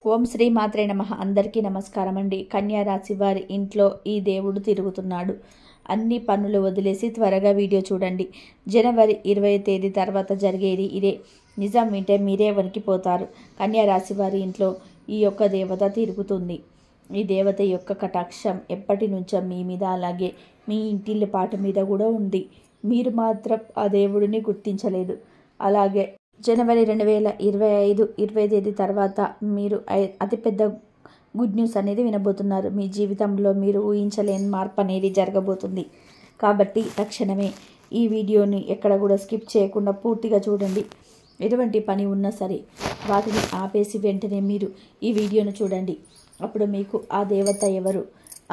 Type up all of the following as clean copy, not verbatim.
ఓం శ్రీ మాత్రే నమః. అందరికీ నమస్కారం అండి. కన్యా రాశి వారి ఇంట్లో ఈ దేవుడు తిరుగుతున్నాడు. అన్ని పనులు వదిలేసి త్వరగా వీడియో చూడండి. జనవరి 20 తేదీ తర్వాత జరిగేది ఇదే. నిజం వింటే మీరే వణికిపోతారు. కన్యా రాశి వారి ఇంట్లో ఈ యొక్క దేవత తిరుగుతుంది. ఈ దేవత యొక్క కటాక్షం ఎప్పటి నుంచో మీ మీద, అలాగే మీ ఇంటిల్లి పాట మీద కూడా ఉంది. మీరు మాత్రం ఆ దేవుడిని గుర్తించలేదు. అలాగే జనవరి 2025 20 తేదీ తర్వాత మీరు అతిపెద్ద గుడ్ న్యూస్ అనేది వినబోతున్నారు. మీ జీవితంలో మీరు ఊహించలేని మార్పు అనేది జరగబోతుంది. కాబట్టి తక్షణమే ఈ వీడియోని ఎక్కడ కూడా స్కిప్ చేయకుండా పూర్తిగా చూడండి. ఎటువంటి పని ఉన్నా సరే వాటిని ఆపేసి వెంటనే మీరు ఈ వీడియోను చూడండి. అప్పుడు మీకు ఆ దేవత ఎవరు,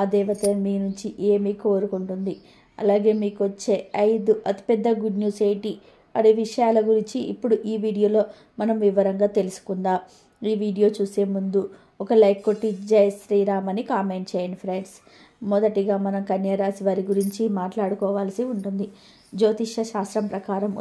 ఆ దేవత మీ నుంచి ఏమి కోరుకుంటుంది, అలాగే మీకు వచ్చే 5 అతిపెద్ద గుడ్ న్యూస్ ఏంటి అనే విషయాల గురించి ఇప్పుడు ఈ వీడియోలో మనం వివరంగా తెలుసుకుందాం. ఈ వీడియో చూసే ముందు ఒక లైక్ కొట్టి జై శ్రీరామ్ అని కామెంట్ చేయండి ఫ్రెండ్స్. మొదటిగా మనం కన్యా రాశి వారి గురించి మాట్లాడుకోవాల్సి ఉంటుంది. జ్యోతిష్య శాస్త్రం ప్రకారం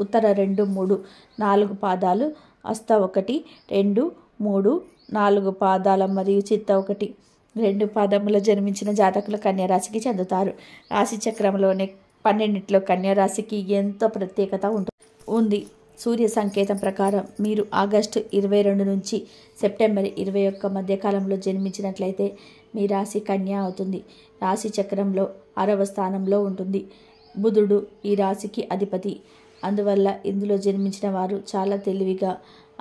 ఉత్తర 2, 3, 4 పాదాలు, హస్త 1, 2, 3, 4 పాదాల మరియు చిత్త 1, 2 పాదముల జన్మించిన జాతకులు కన్యా రాశికి చెందుతారు. రాశి చక్రంలోనే 12 కన్యా రాశికి ఎంతో ప్రత్యేకత ఉంది. సూర్య సంకేతం ప్రకారం మీరు ఆగస్టు 22 నుంచి సెప్టెంబర్ 21 మధ్యకాలంలో జన్మించినట్లయితే మీ రాశి కన్యా అవుతుంది. రాశి చక్రంలో 6వ స్థానంలో ఉంటుంది. బుధుడు ఈ రాశికి అధిపతి. అందువల్ల ఇందులో జన్మించిన వారు చాలా తెలివిగా,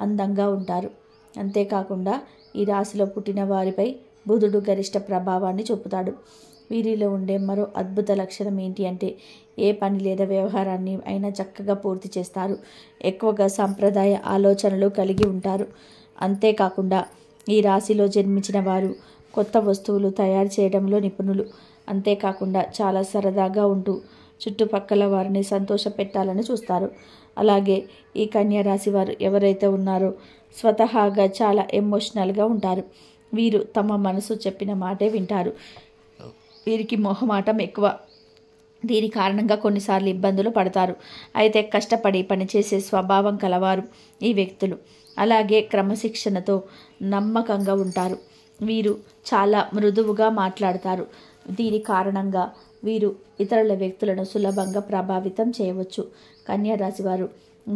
అందంగా ఉంటారు. అంతేకాకుండా ఈ రాశిలో పుట్టిన వారిపై బుధుడు గరిష్ట ప్రభావాన్ని చూపుతాడు. వీరిలో ఉండే మరో అద్భుత లక్షణం ఏంటి అంటే ఏ పని లేదా వ్యవహారాన్ని అయినా చక్కగా పూర్తి చేస్తారు. ఎక్కువగా సాంప్రదాయ ఆలోచనలు కలిగి ఉంటారు. అంతేకాకుండా ఈ రాశిలో జన్మించిన వారు కొత్త వస్తువులు తయారు చేయడంలో నిపుణులు. అంతేకాకుండా చాలా సరదాగా ఉంటూ చుట్టుపక్కల వారిని సంతోషపెట్టాలని చూస్తారు. అలాగే ఈ కన్యా రాశి వారు ఎవరైతే ఉన్నారో స్వతహాగా చాలా ఎమోషనల్గా ఉంటారు. వీరు తమ మనసు చెప్పిన మాటే వింటారు. వీరికి మొహమాటం ఎక్కువ. దీని కారణంగా కొన్నిసార్లు ఇబ్బందులు పడతారు. అయితే కష్టపడి పనిచేసే స్వభావం కలవారు ఈ వ్యక్తులు. అలాగే క్రమశిక్షణతో నమ్మకంగా ఉంటారు. వీరు చాలా మృదువుగా మాట్లాడతారు. దీని కారణంగా వీరు ఇతరుల వ్యక్తులను సులభంగా ప్రభావితం చేయవచ్చు. కన్యా రాశి వారు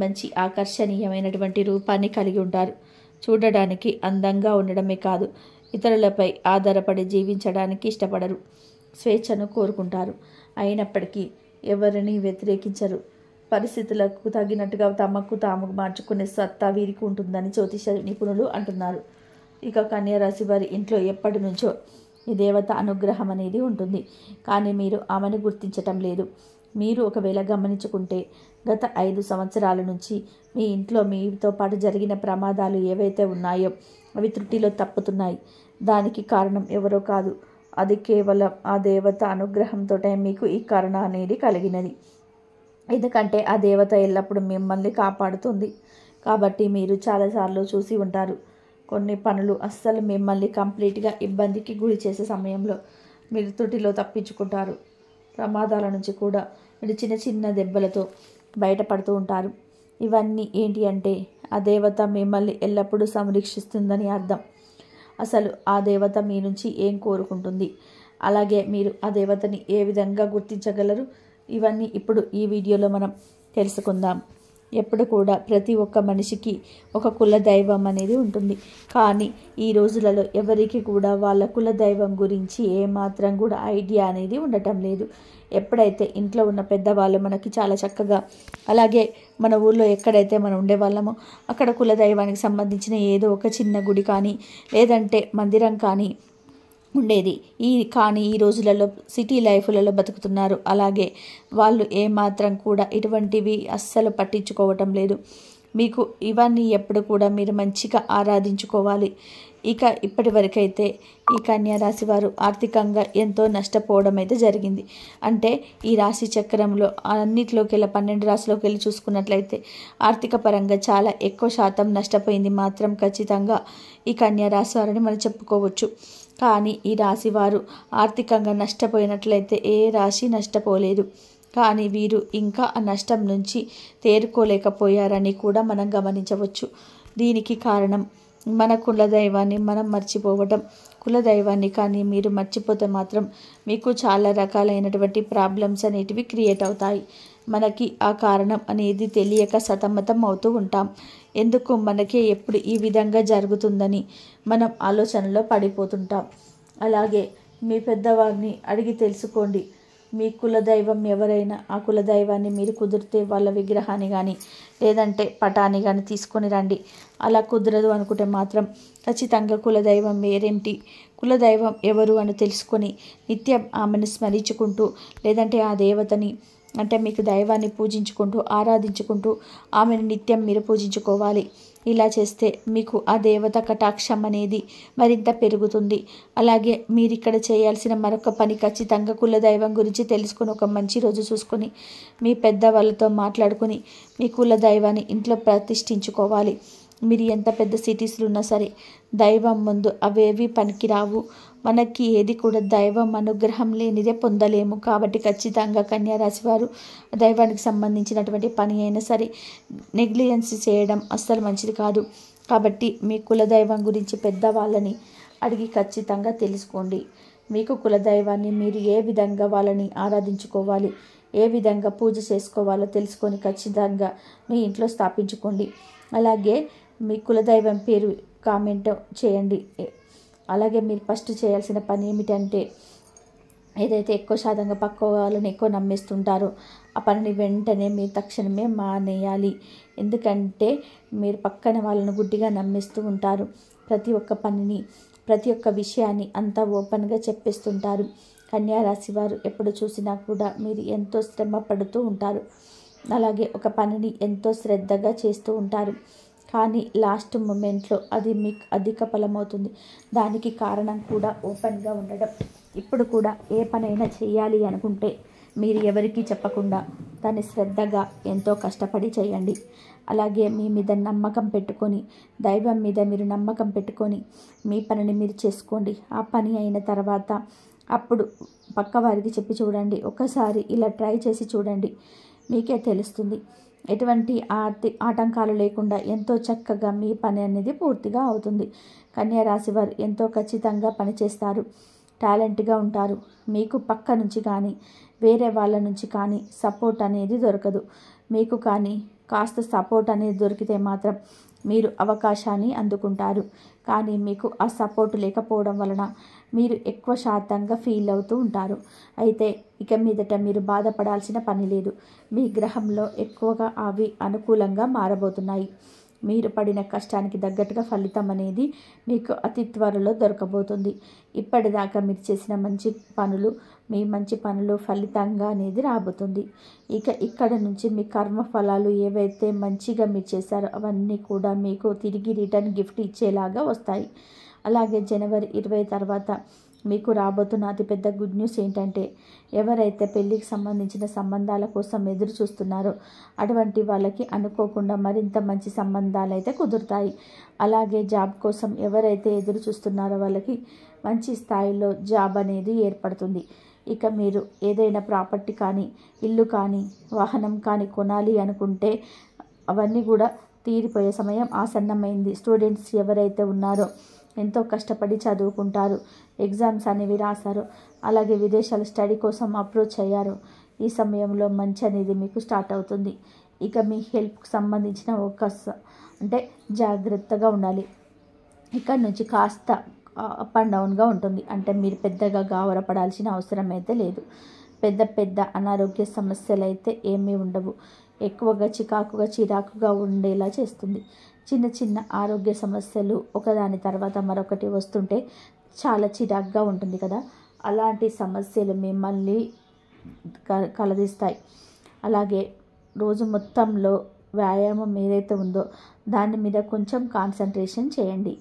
మంచి ఆకర్షణీయమైనటువంటి రూపాన్ని కలిగి ఉంటారు. చూడడానికి అందంగా ఉండడమే కాదు, ఇతరులపై ఆధారపడి జీవించడానికి ఇష్టపడరు. స్వేచ్ఛను కోరుకుంటారు. అయినప్పటికీ ఎవరిని వ్యతిరేకించరు. పరిస్థితులకు తగినట్టుగా తమకు తాము మార్చుకునే సత్తా వీరికి ఉంటుందని జ్యోతిష నిపుణులు అంటున్నారు. ఇక కన్యా రాశి వారి ఇంట్లో ఎప్పటి నుంచో ఈ దేవత అనుగ్రహం అనేది ఉంటుంది. కానీ మీరు ఆమెను గుర్తించటం లేదు. మీరు ఒకవేళ గమనించుకుంటే గత 5 సంవత్సరాల నుంచి మీ ఇంట్లో మీతో పాటు జరిగిన ప్రమాదాలు ఏవైతే ఉన్నాయో అవి త్రుటిలో తప్పుతున్నాయి. దానికి కారణం ఎవరో కాదు, అది కేవలం ఆ దేవత అనుగ్రహంతో మీకు ఈ కరుణ అనేది కలిగినది. ఎందుకంటే ఆ దేవత ఎల్లప్పుడూ మిమ్మల్ని కాపాడుతుంది. కాబట్టి మీరు చాలాసార్లు చూసి ఉంటారు, కొన్ని పనులు అస్సలు మిమ్మల్ని కంప్లీట్గా ఇబ్బందికి గురి చేసే సమయంలో మీరు త్రుటిలో తప్పించుకుంటారు. ప్రమాదాల నుంచి కూడా మీరు చిన్న చిన్న దెబ్బలతో బయటపడుతూ ఉంటారు. ఇవన్నీ ఏంటి అంటే ఆ దేవత మిమ్మల్ని ఎల్లప్పుడూ సంరక్షిస్తుందని అర్థం. అసలు ఆ దేవత మీ నుంచి ఏం కోరుకుంటుంది, అలాగే మీరు ఆ దేవతని ఏ విధంగా గుర్తించగలరు, ఇవన్నీ ఇప్పుడు ఈ వీడియోలో మనం తెలుసుకుందాం. ఎప్పుడు కూడా ప్రతి ఒక్క మనిషికి ఒక కుల దైవం అనేది ఉంటుంది. కానీ ఈ రోజులలో ఎవరికి కూడా వాళ్ళ కుల దైవం గురించి ఏమాత్రం కూడా ఐడియా అనేది ఉండటం లేదు. ఎప్పుడైతే ఇంట్లో ఉన్న పెద్దవాళ్ళు మనకి చాలా చక్కగా, అలాగే మన ఊళ్ళో ఎక్కడైతే మనం ఉండేవాళ్ళమో అక్కడ కుల దైవానికి సంబంధించిన ఏదో ఒక చిన్న గుడి కానీ లేదంటే మందిరం కానీ ఉండేది. కానీ ఈ రోజులలో సిటీ లైఫ్లలో బతుకుతున్నారు. అలాగే వాళ్ళు ఏమాత్రం కూడా ఇటువంటివి అస్సలు పట్టించుకోవటం లేదు. మీకు ఇవన్నీ ఎప్పుడు కూడా మీరు మంచిగా ఆరాధించుకోవాలి. ఇక ఇప్పటి వరకైతే ఈ కన్యా రాశి వారు ఆర్థికంగా ఎంతో నష్టపోవడం అయితే జరిగింది. అంటే ఈ రాశి చక్రంలో అన్నిట్లోకి వెళ్ళి 12 రాశిలోకి వెళ్ళి చూసుకున్నట్లయితే ఆర్థిక పరంగా చాలా ఎక్కువ శాతం నష్టపోయింది మాత్రం ఖచ్చితంగా ఈ కన్యా రాశి వారని మనం చెప్పుకోవచ్చు. కానీ ఈ రాశి వారు ఆర్థికంగా నష్టపోయినట్లయితే ఏ రాశి నష్టపోలేదు. కానీ వీరు ఇంకా ఆ నష్టం నుంచి తేరుకోలేకపోయారని కూడా మనం గమనించవచ్చు. దీనికి కారణం మన కులదైవాన్ని మనం మర్చిపోవటం, కులదైవాన్ని కానీ మీరు మర్చిపోతే మాత్రం మీకు చాలా రకాలైనటువంటి ప్రాబ్లమ్స్ అనేటివి క్రియేట్ అవుతాయి. మనకి ఆ కారణం అనేది తెలియక సతమతం అవుతూ ఉంటాం. ఎందుకు మనకే ఎప్పుడు ఈ విధంగా జరుగుతుందని మనం ఆలోచనలో పడిపోతుంటాం. అలాగే మీ పెద్దవారిని అడిగి తెలుసుకోండి. మీ కులదైవం ఎవరైనా ఆ కులదైవాన్ని మీరు కుదిరితే వాళ్ళ విగ్రహాన్ని కానీ లేదంటే పటాన్ని కానీ తీసుకొని రండి. అలా కుదరదు అనుకుంటే మాత్రం ఖచ్చితంగా కులదైవం వేరేంటి, కులదైవం ఎవరు అని తెలుసుకొని నిత్యం ఆమెను స్మరించుకుంటూ లేదంటే ఆ దేవతని అంటే మీకు దైవాన్ని పూజించుకుంటూ ఆరాధించుకుంటూ ఆమెను నిత్యం మీరు పూజించుకోవాలి. ఇలా చేస్తే మీకు ఆ దేవత కటాక్షం అనేది మరింత పెరుగుతుంది. అలాగే మీరు ఇక్కడ చేయాల్సిన మరొక పని ఖచ్చితంగా కులదైవం గురించి తెలుసుకొని ఒక మంచి రోజు చూసుకొని మీ పెద్దవాళ్ళతో మాట్లాడుకొని మీ కులదైవాన్ని ఇంట్లో ప్రతిష్ఠించుకోవాలి. మీరు ఎంత పెద్ద సిటీస్లో ఉన్నా సరే దైవం ముందు అవేవి పనికిరావు. మనకి ఏది కూడా దైవం అనుగ్రహం లేనిదే పొందలేము. కాబట్టి ఖచ్చితంగా కన్యారాశి వారు దైవానికి సంబంధించినటువంటి పని అయినా సరే నెగ్లిజెన్స్ చేయడం అస్సలు మంచిది కాదు. కాబట్టి మీ కులదైవం గురించి పెద్దవాళ్ళని అడిగి ఖచ్చితంగా తెలుసుకోండి. మీకు కులదైవాన్ని మీరు ఏ విధంగా వాళ్ళని ఆరాధించుకోవాలి, ఏ విధంగా పూజ చేసుకోవాలో తెలుసుకొని ఖచ్చితంగా మీ ఇంట్లో స్థాపించుకోండి. అలాగే మీ కులదైవం పేరు కామెంట్ చేయండి. అలాగే మీరు ఫస్ట్ చేయాల్సిన పని ఏమిటంటే ఏదైతే ఎక్కువ శాతంగా పక్క వాళ్ళని ఎక్కువ నమ్మిస్తుంటారో ఆ పనిని వెంటనే మీరు తక్షణమే మానేయాలి. ఎందుకంటే మీరు పక్కన వాళ్ళను గుడ్డిగా నమ్మిస్తూ ఉంటారు. ప్రతి ఒక్క పనిని ప్రతి ఒక్క విషయాన్ని అంతా ఓపెన్గా చెప్పేస్తుంటారు. కన్యారాశి వారు ఎప్పుడు చూసినా కూడా మీరు ఎంతో శ్రమ పడుతూ ఉంటారు. అలాగే ఒక పనిని ఎంతో శ్రద్ధగా చేస్తూ ఉంటారు. కానీ లాస్ట్ మూమెంట్లో అది మీకు అధిక ఫలమవుతుంది. దానికి కారణం కూడా ఓపెన్గా ఉండడం. ఇప్పుడు కూడా ఏ పనైనా చేయాలి అనుకుంటే మీరు ఎవరికీ చెప్పకుండా దాన్ని శ్రద్ధగా ఎంతో కష్టపడి చేయండి. అలాగే మీ మీద నమ్మకం పెట్టుకొని దైవం మీద మీరు నమ్మకం పెట్టుకొని మీ పనిని మీరు చేసుకోండి. ఆ పని అయిన తర్వాత అప్పుడు పక్కవారికి చెప్పి చూడండి. ఒకసారి ఇలా ట్రై చేసి చూడండి, మీకే తెలుస్తుంది. ఎటువంటి ఆటంకాలు లేకుండా ఎంతో చక్కగా మీ పని అనేది పూర్తిగా అవుతుంది. కన్యారాశి వారు ఎంతో ఖచ్చితంగా పనిచేస్తారు, టాలెంట్గా ఉంటారు. మీకు పక్క నుంచి కానీ వేరే వాళ్ళ నుంచి కానీ సపోర్ట్ అనేది దొరకదు. మీకు కానీ కాస్త సపోర్ట్ అనేది దొరికితే మాత్రం మీరు అవకాశాన్ని అందుకుంటారు. కానీ మీకు ఆ సపోర్ట్ లేకపోవడం వలన మీరు ఎక్కువ శాతంగా ఫీల్ అవుతూ ఉంటారు. అయితే ఇక మీదట మీరు బాధపడాల్సిన పని లేదు. మీ గ్రహంలో ఎక్కువగా అవి అనుకూలంగా మారబోతున్నాయి. మీరు పడిన కష్టానికి తగ్గట్టుగా ఫలితం అనేది మీకు అతి త్వరలో దొరకబోతుంది. ఇప్పటిదాకా మీరు చేసిన మంచి పనులు ఫలితంగా అనేది రాబోతుంది. ఇక ఇక్కడ నుంచి మీ కర్మ ఫలాలు ఏవైతే మంచిగా మీరు చేశారో అవన్నీ కూడా మీకు తిరిగి రిటర్న్ గిఫ్ట్ ఇచ్చేలాగా వస్తాయి. అలాగే జనవరి 20 తర్వాత మీకు రాబోతున్న అతిపెద్ద గుడ్ న్యూస్ ఏంటంటే ఎవరైతే పెళ్ళికి సంబంధించిన సంబంధాల కోసం ఎదురు చూస్తున్నారో అటువంటి వాళ్ళకి అనుకోకుండా మరింత మంచి సంబంధాలు అయితే కుదురుతాయి. అలాగే జాబ్ కోసం ఎవరైతే ఎదురు చూస్తున్నారో వాళ్ళకి మంచి స్థాయిలో జాబ్ అనేది ఏర్పడుతుంది. ఇక మీరు ఏదైనా ప్రాపర్టీ కానీ ఇల్లు కానీ వాహనం కానీ కొనాలి అనుకుంటే అవన్నీ కూడా తీరిపోయే సమయం ఆసన్నమైంది. స్టూడెంట్స్ ఎవరైతే ఉన్నారో ఎంతో కష్టపడి చదువుకుంటారు, ఎగ్జామ్స్ అనేవి రాశారు, అలాగే విదేశాల స్టడీ కోసం అప్రోచ్ అయ్యారు. ఈ సమయంలో మంచి అనేది మీకు స్టార్ట్ అవుతుంది. ఇక మీ హెల్త్కి సంబంధించిన అంటే జాగ్రత్తగా ఉండాలి. ఇక్కడ నుంచి కాస్త అప్ అండ్ డౌన్గా ఉంటుంది. అంటే మీరు పెద్దగా గావరపడాల్సిన అవసరం అయితే లేదు. పెద్ద అనారోగ్య సమస్యలు అయితే ఏమీ ఉండవు. ఎక్కువగా చిరాకుగా ఉండేలా చేస్తుంది. చిన్న ఆరోగ్య సమస్యలు ఒకదాని తర్వాత మరొకటి వస్తుంటే చాలా చిరాకుగా ఉంటుంది కదా, అలాంటి సమస్యలు మిమ్మల్ని కలదిస్తాయి. అలాగే రోజు మొత్తంలో వ్యాయామం ఏదైతే ఉందో దాని మీద కొంచెం కాన్సన్ట్రేషన్ చేయండి.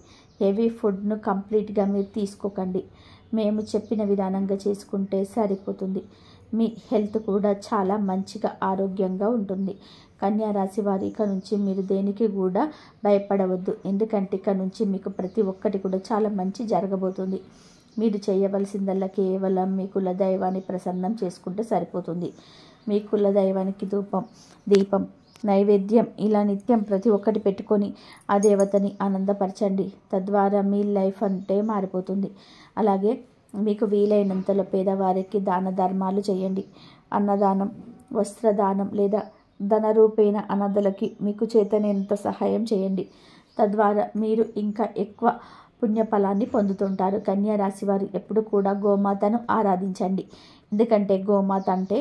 హెవీ ఫుడ్ను కంప్లీట్గా మీరు తీసుకోకండి. మేము చెప్పిన విధానంగా చేసుకుంటే సరిపోతుంది. మీ హెల్త్ కూడా చాలా మంచిగా ఆరోగ్యంగా ఉంటుంది. కన్యారాశి వారి ఇక నుంచి మీరు దేనికి కూడా భయపడవద్దు. ఎందుకంటే ఇక నుంచి మీకు ప్రతి ఒక్కటి కూడా చాలా మంచి జరగబోతుంది. మీరు చేయవలసిందల్లా కేవలం మీ కులదైవాన్ని ప్రసన్నం చేసుకుంటే సరిపోతుంది. మీ కులదైవానికి దీపం నైవేద్యం ఇలా నిత్యం ప్రతి ఒక్కటి పెట్టుకొని ఆ దేవతని ఆనందపరచండి. తద్వారా మీ లైఫ్ అంటే మారిపోతుంది. అలాగే మీకు వీలైనంతలో పేదవారికి దాన ధర్మాలు చేయండి. అన్నదానం, వస్త్రదానం లేదా ధన రూపేణ అనాథలకి మీకు చేతనైనంత సహాయం చేయండి. తద్వారా మీరు ఇంకా ఎక్కువ పుణ్యఫలాన్ని పొందుతుంటారు. కన్యా రాశి వారు ఎప్పుడు కూడా గోమాతను ఆరాధించండి. ఎందుకంటే గోమాత అంటే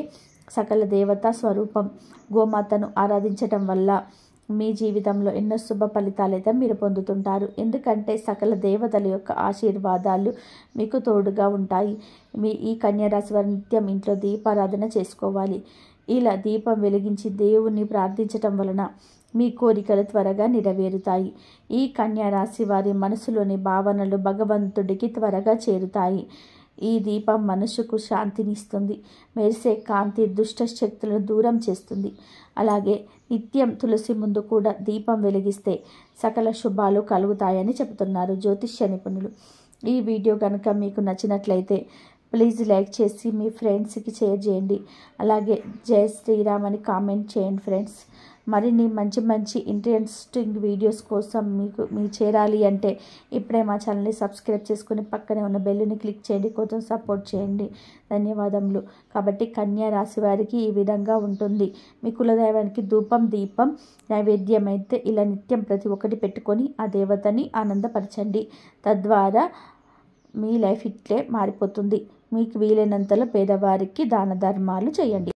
సకల దేవతా స్వరూపం. గోమాతను ఆరాధించటం వల్ల మీ జీవితంలో ఎన్నో శుభ ఫలితాలైతే మీరు పొందుతుంటారు. ఎందుకంటే సకల దేవతల యొక్క ఆశీర్వాదాలు మీకు తోడుగా ఉంటాయి. ఈ కన్యా రాశి వారు నిత్యం ఇంట్లో దీపారాధన చేసుకోవాలి. ఇలా దీపం వెలిగించి దేవుణ్ణి ప్రార్థించటం వలన మీ కోరికలు త్వరగా నెరవేరుతాయి. ఈ కన్యా రాశి వారి మనసులోని భావనలు భగవంతుడికి త్వరగా చేరుతాయి. ఈ దీపం మనసుకు శాంతినిస్తుంది. మెరిసే కాంతి దుష్ట శక్తులను దూరం చేస్తుంది. అలాగే నిత్యం తులసి ముందు కూడా దీపం వెలిగిస్తే సకల శుభాలు కలుగుతాయని చెబుతున్నారు జ్యోతిష్య నిపుణులు. ఈ వీడియో కనుక మీకు నచ్చినట్లయితే ప్లీజ్ లైక్ చేసి మీ ఫ్రెండ్స్కి షేర్ చేయండి. అలాగే జై శ్రీరామ్ అని కామెంట్ చేయండి ఫ్రెండ్స్. మరిన్ని మంచి ఇంట్రెస్టింగ్ వీడియోస్ కోసం మీ చేరాలి అంటే ఇప్పుడే మా ఛానల్ని సబ్స్క్రైబ్ చేసుకుని పక్కనే ఉన్న బెల్లుని క్లిక్ చేయండి. కొంచెం సపోర్ట్ చేయండి. ధన్యవాదములు. కాబట్టి కన్యా రాశి వారికి ఈ విధంగా ఉంటుంది. మీ కులదైవానికి ధూపం దీపం నైవేద్యం అయితే ఇలా నిత్యం ప్రతి ఒక్కటి పెట్టుకొని ఆ దేవతని ఆనందపరచండి. తద్వారా మీ లైఫ్ ఇట్లే మారిపోతుంది. మీకు వీలైనంతలో పేదవారికి దాన ధర్మాలు చేయండి.